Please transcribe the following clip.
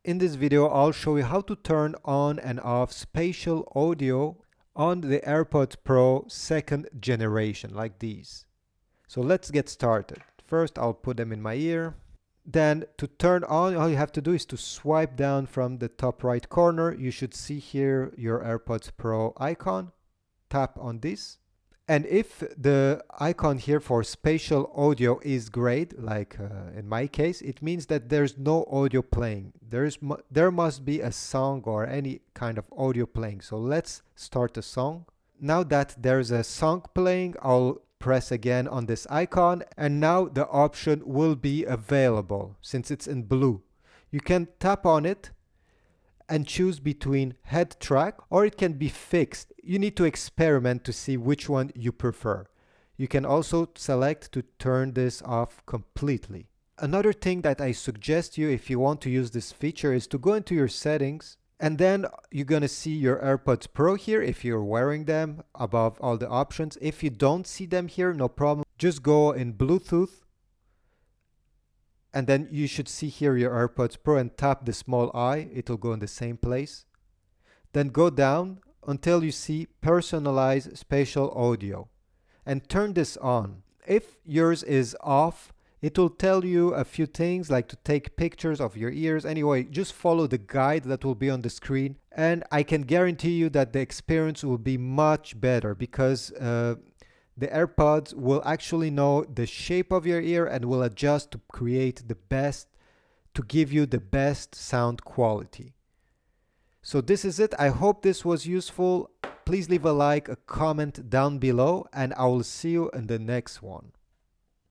In this video, I'll show you how to turn on and off spatial audio on the AirPods Pro second generation, like these. So let's get started. First, I'll put them in my ear. Then to turn on, all you have to do is to swipe down from the top right corner. You should see here your AirPods Pro icon. Tap on this. And if the icon here for spatial audio is great, like in my case, it means that there's no audio playing. There must be a song or any kind of audio playing. So let's start a song. Now that there's a song playing, I'll press again on this icon, and now the option will be available since it's in blue. You can tap on it and choose between head track, or it can be fixed. You need to experiment to see which one you prefer. You can also select to turn this off completely. Another thing that I suggest you if you want to use this feature is to go into your settings, and then you're gonna see your AirPods Pro here if you're wearing them above all the options. If you don't see them here, no problem. Just go in Bluetooth, and then you should see here your AirPods Pro and tap the small eye. It'll go in the same place. Then go down until you see Personalize Spatial Audio and turn this on. If yours is off, it will tell you a few things like to take pictures of your ears. Anyway, just follow the guide that will be on the screen, and I can guarantee you that the experience will be much better because the AirPods will actually know the shape of your ear and will adjust to give you the best sound quality. So this is it. I hope this was useful. Please leave a like, a comment down below, and I will see you in the next one.